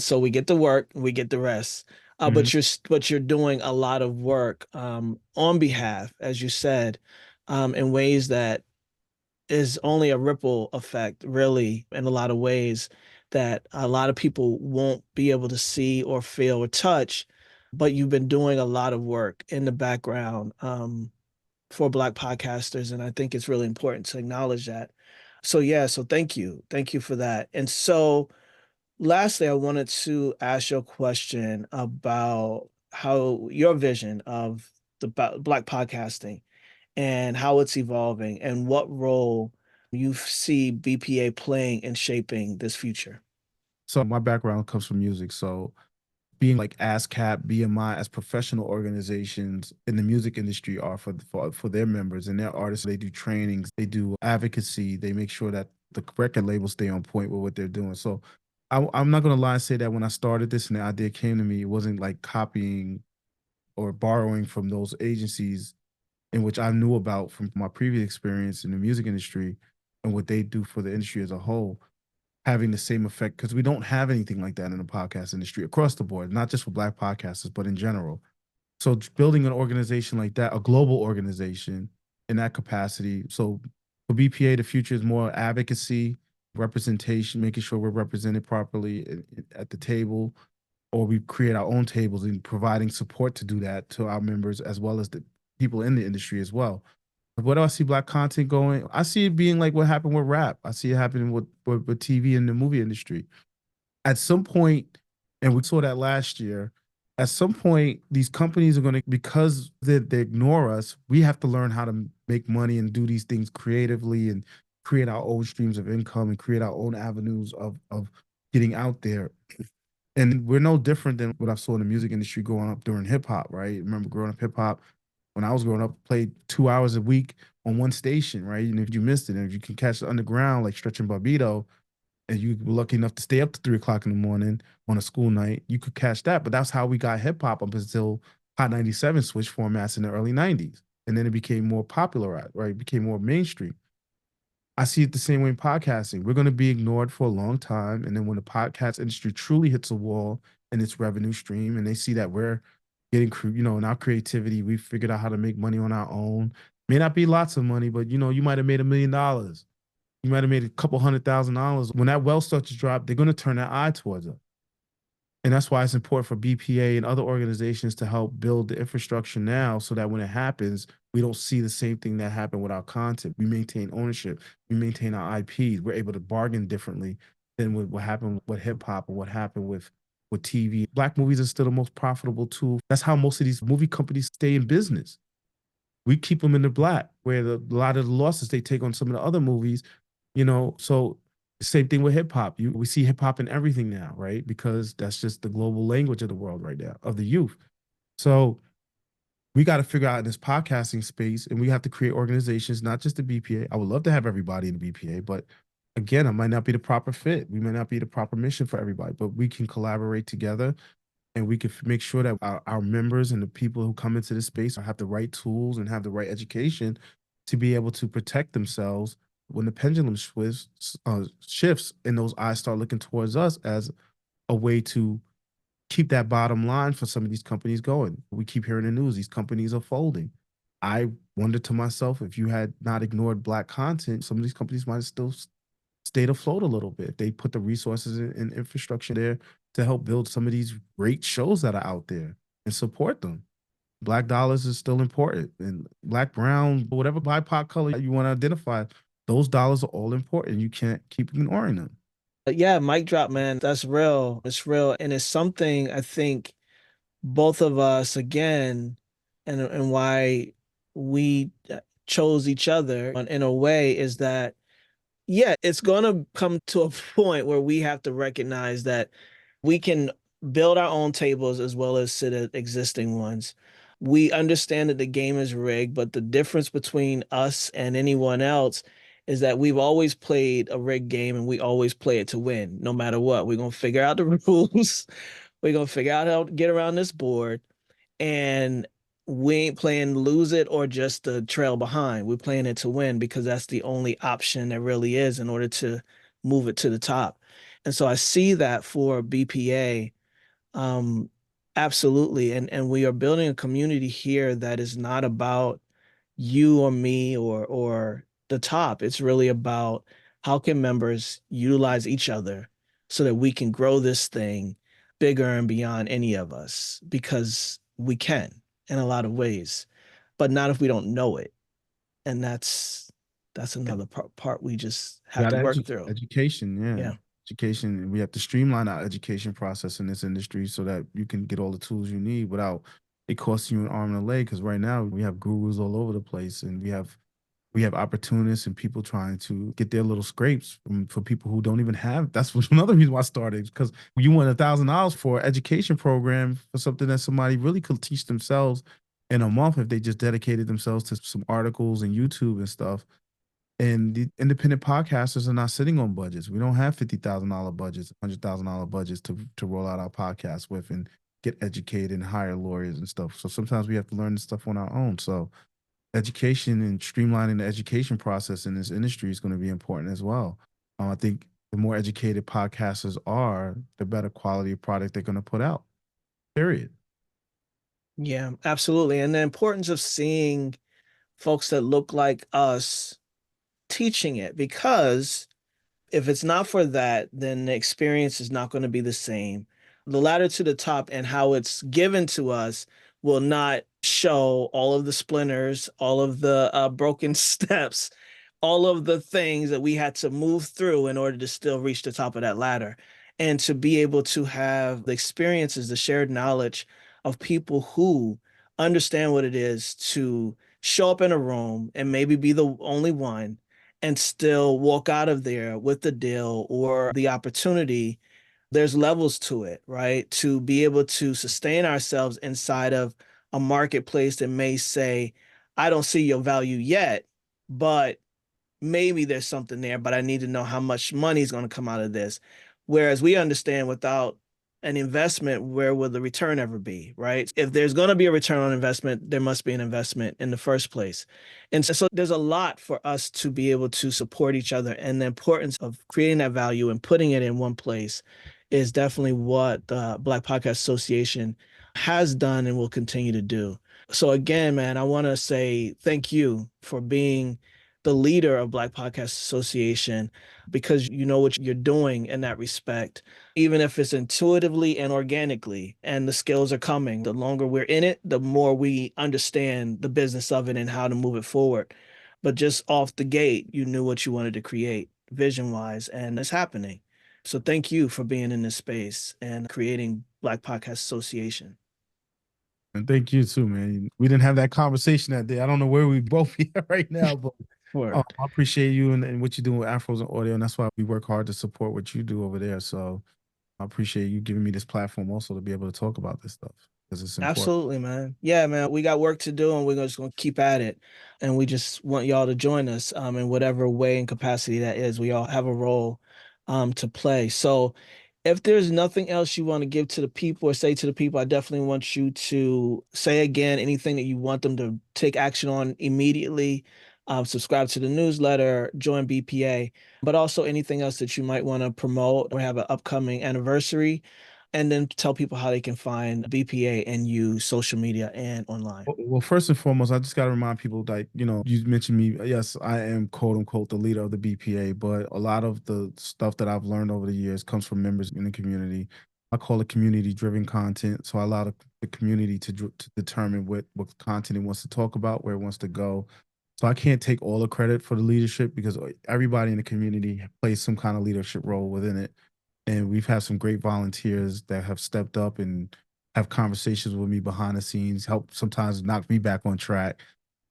so we get to work, we get the rest. Mhm. But you're doing a lot of work on behalf, as you said, in ways that is only a ripple effect, really, in a lot of ways that a lot of people won't be able to see or feel or touch. But you've been doing a lot of work in the background for Black podcasters, and I think it's really important to acknowledge that. So yeah, so thank you for that. And so, lastly, I wanted to ask you a question about how your vision of the Black podcasting and how it's evolving and what role you see BPA playing in shaping this future. So my background comes from music. So being like ASCAP, BMI as professional organizations in the music industry are for their members and their artists. They do trainings, they do advocacy, they make sure that the record labels stay on point with what they're doing. So I'm not going to lie and say that when I started this and the idea came to me, it wasn't like copying or borrowing from those agencies in which I knew about from my previous experience in the music industry and what they do for the industry as a whole, having the same effect, because we don't have anything like that in the podcast industry across the board, not just for Black podcasters, but in general. So building an organization like that, a global organization in that capacity. So for BPA, the future is more advocacy, representation, making sure we're represented properly at the table, or we create our own tables and providing support to do that to our members as well as the people in the industry as well. What do I see Black content going? I see it being like what happened with rap. I see it happening with TV and the movie industry. At some point, and we saw that last year, at some point, these companies are going to, because they ignore us, we have to learn how to make money and do these things creatively and create our own streams of income and create our own avenues of getting out there. And we're no different than what I saw in the music industry growing up during hip hop, right? Remember growing up hip hop, when I was growing up, played 2 hours a week on one station, right? And if you missed it, and if you can catch the underground, like Stretch and Barbito, and you were lucky enough to stay up to 3 o'clock in the morning on a school night, you could catch that. But that's how we got hip hop up until Hot 97 switched formats in the early 90s. And then it became more popular, right? It became more mainstream. I see it the same way in podcasting. We're going to be ignored for a long time. And then when the podcast industry truly hits a wall in its revenue stream and they see that we're getting, in our creativity, we figured out how to make money on our own. May not be lots of money, but you might have made $1 million. You might have made a couple $100,000. When that well starts to drop, they're going to turn their eye towards us. And that's why it's important for BPA and other organizations to help build the infrastructure now so that when it happens, we don't see the same thing that happened with our content. We maintain ownership, we maintain our IPs, we're able to bargain differently than with what happened with hip hop and what happened with TV. Black movies are still the most profitable tool. That's how most of these movie companies stay in business. We keep them in the black, where a lot of the losses they take on some of the other movies, so same thing with hip hop. We see hip hop in everything now, right? Because that's just the global language of the world right now, of the youth. So we got to figure out in this podcasting space, and we have to create organizations, not just the BPA. I would love to have everybody in the BPA, but again, it might not be the proper fit. We might not be the proper mission for everybody, but we can collaborate together and we can make sure that our members and the people who come into this space have the right tools and have the right education to be able to protect themselves when the pendulum shifts and those eyes start looking towards us as a way to keep that bottom line for some of these companies going. We keep hearing the news, these companies are folding. I wonder to myself, if you had not ignored Black content, some of these companies might have still stayed afloat a little bit. They put the resources and infrastructure there to help build some of these great shows that are out there and support them. Black dollars is still important, and Black, brown, whatever BIPOC color you want to identify, those dollars are all important. You can't keep ignoring them. Yeah, mic drop, man. That's real. It's real. And it's something I think both of us, again, and why we chose each other in a way is that, yeah, it's going to come to a point where we have to recognize that we can build our own tables as well as sit at existing ones. We understand that the game is rigged, but the difference between us and anyone else is that we've always played a rigged game and we always play it to win, no matter what. We're going to figure out the rules. We're going to figure out how to get around this board. And we ain't playing lose it or just the trail behind. We're playing it to win because that's the only option there really is in order to move it to the top. And so I see that for BPA, um, absolutely. And we are building a community here that is not about you or me or the top. It's really about how can members utilize each other so that we can grow this thing bigger and beyond any of us because we can in a lot of ways, but not if we don't know it. And that's another part we just We have got to work through. education, yeah. Yeah. Education. We have to streamline our education process in this industry so that you can get all the tools you need without it costing you an arm and a leg. Because right now we have gurus all over the place, and we have opportunists and people trying to get their little scrapes for people who don't even have. That's another reason why I started, because you want $1,000 for an education program for something that somebody really could teach themselves in a month if they just dedicated themselves to some articles and YouTube and stuff. And the independent podcasters are not sitting on budgets. We don't have $50,000 budgets, $100,000 budgets to roll out our podcast with and get educated and hire lawyers and stuff. So sometimes we have to learn this stuff on our own. So education and streamlining the education process in this industry is going to be important as well. I think the more educated podcasters are, the better quality of product they're going to put out. Period. Yeah, absolutely. And the importance of seeing folks that look like us teaching it, because if it's not for that, then the experience is not going to be the same. The ladder to the top and how it's given to us will not show all of the splinters, all of the broken steps, all of the things that we had to move through in order to still reach the top of that ladder. And to be able to have the experiences, the shared knowledge of people who understand what it is to show up in a room and maybe be the only one and still walk out of there with the deal or the opportunity. There's levels to it, right? To be able to sustain ourselves inside of a marketplace that may say, I don't see your value yet, but maybe there's something there, but I need to know how much money is going to come out of this. Whereas we understand without an investment, where will the return ever be, right? If there's going to be a return on investment, there must be an investment in the first place. And so there's a lot for us to be able to support each other. And the importance of creating that value and putting it in one place is definitely what the Black Podcast Association has done and will continue to do. So again, man, I want to say thank you for being the leader of Black Podcast Association, because you know what you're doing in that respect, even if it's intuitively and organically, and the skills are coming. The longer we're in it, the more we understand the business of it and how to move it forward. But just off the gate, you knew what you wanted to create vision wise, and it's happening. So thank you for being in this space and creating Black Podcast Association. And thank you too, man. We didn't have that conversation that day. I don't know where we both be at right now, but Word. I appreciate you and what you're doing with Afros and audio. And that's why we work hard to support what you do over there. So I appreciate you giving me this platform also to be able to talk about this stuff because it's important. Absolutely, man. Yeah, man. We got work to do and we're just gonna keep at it. And we just want y'all to join us in whatever way and capacity that is. We all have a role to play. So if there's nothing else you want to give to the people or say to the people, I definitely want you to say again anything that you want them to take action on immediately. Subscribe to the newsletter, join BPA, but also anything else that you might want to promote or have an upcoming anniversary, and then tell people how they can find BPA and you social media and online. Well, first and foremost, I just got to remind people that, you mentioned me. Yes, I am quote unquote the leader of the BPA, but a lot of the stuff that I've learned over the years comes from members in the community. I call it community driven content. So I allow the community to determine what content it wants to talk about, where it wants to go. So I can't take all the credit for the leadership because everybody in the community plays some kind of leadership role within it. And we've had some great volunteers that have stepped up and have conversations with me behind the scenes, help sometimes knock me back on track.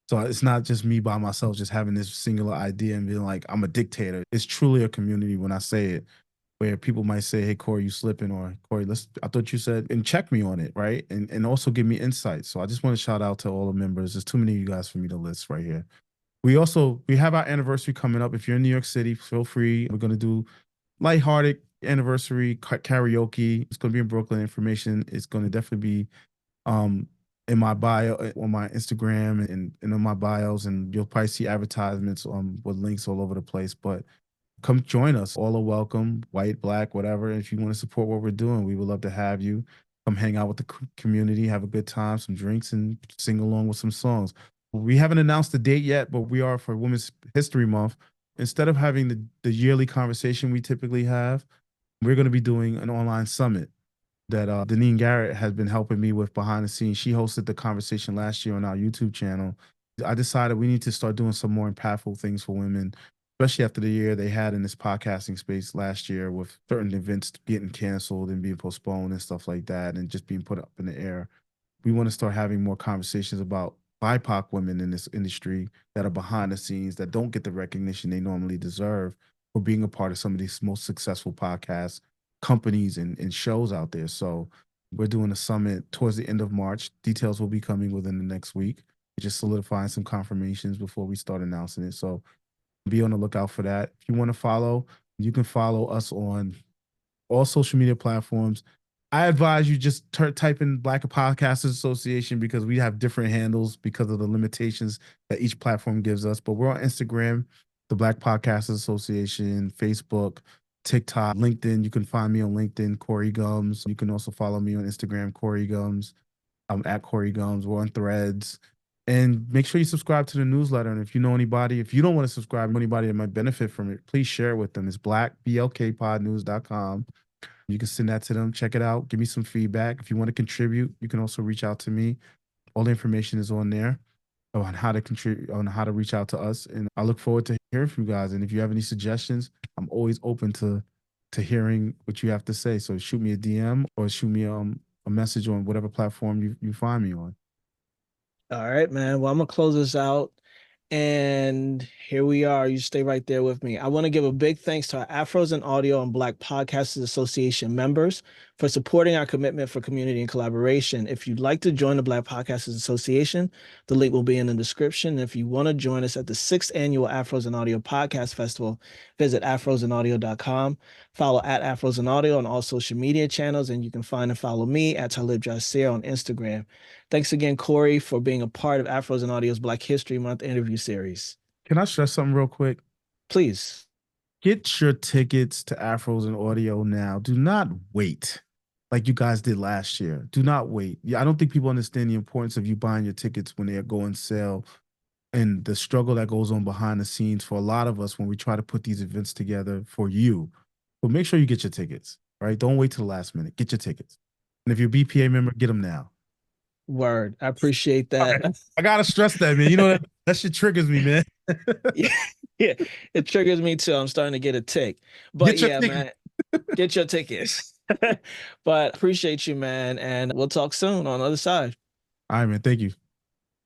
So it's not just me by myself, just having this singular idea and being like, I'm a dictator. It's truly a community when I say it, where people might say, hey, Corey, you slipping, or Corey, I thought you said, and check me on it, right? And also give me insights. So I just want to shout out to all the members. There's too many of you guys for me to list right here. We have our anniversary coming up. If you're in New York City, feel free. We're going to do lighthearted anniversary karaoke. It's going to be in Brooklyn. Information is going to definitely be um, in my bio on my Instagram and on my bios, and you'll probably see advertisements with links all over the place. But come join us. All are welcome, white, black, whatever. If you want to support what we're doing, we would love to have you. Come hang out with the community, have a good time, some drinks, and sing along with some songs. We haven't announced the date yet, but we are for Women's History Month. Instead of having the yearly conversation we typically have, we're going to be doing an online summit that Deneen Garrett has been helping me with behind the scenes. She hosted the conversation last year on our YouTube channel. I decided we need to start doing some more impactful things for women, especially after the year they had in this podcasting space last year with certain events getting canceled and being postponed and stuff like that and just being put up in the air. We want to start having more conversations about BIPOC women in this industry that are behind the scenes that don't get the recognition they normally deserve for being a part of some of these most successful podcasts, companies, and shows out there. So we're doing a summit towards the end of March. Details will be coming within the next week. We're just solidifying some confirmations before we start announcing it. So be on the lookout for that. If you want to follow, you can follow us on all social media platforms. I advise you just type in Black Podcasters Association because we have different handles because of the limitations that each platform gives us. But we're on Instagram, the Black Podcasters Association, Facebook, TikTok, LinkedIn. You can find me on LinkedIn, Corey Gumbs. You can also follow me on Instagram, Corey Gumbs. I'm at Corey Gumbs. We're on Threads. And make sure you subscribe to the newsletter. And if you know anybody, if you don't want to subscribe, anybody that might benefit from it, please share it with them. It's blackblkpodnews.com. You can send that to them, check it out, give me some feedback. If you want to contribute, you can also reach out to me. All the information is on there on how to contribute, on how to reach out to us. And I look forward to hearing from you guys. And if you have any suggestions, I'm always open to hearing what you have to say. So shoot me a DM or shoot me a message on whatever platform you find me on. All right, man. Well, I'm gonna close this out. And here we are. You stay right there with me. I want to give a big thanks to our Afros and Audio and Black Podcasters Association members for supporting our commitment for community and collaboration. If you'd like to join the Black Podcasters Association, the link will be in the description. And if you want to join us at the 6th annual Afros and Audio Podcast Festival, visit afrosandaudio.com. Follow at Afros and Audio on all social media channels, and you can find and follow me at Talib Jasir on Instagram. Thanks again, Corey, for being a part of Afros and Audio's Black History Month interview series. Can I stress something real quick? Please. Get your tickets to Afros and Audio now. Do not wait like you guys did last year. Do not wait. Yeah, I don't think people understand the importance of you buying your tickets when they go on sale and the struggle that goes on behind the scenes for a lot of us when we try to put these events together for you. But make sure you get your tickets, right? Don't wait till the last minute. Get your tickets. And if you're a BPA member, get them now. Word. I appreciate that. Right. I gotta stress that, man. You know that shit triggers me, man. Yeah, it triggers me too. I'm starting to get a tick. But yeah, man, get your tickets. But appreciate you, man. And we'll talk soon on the other side. All right, man. Thank you.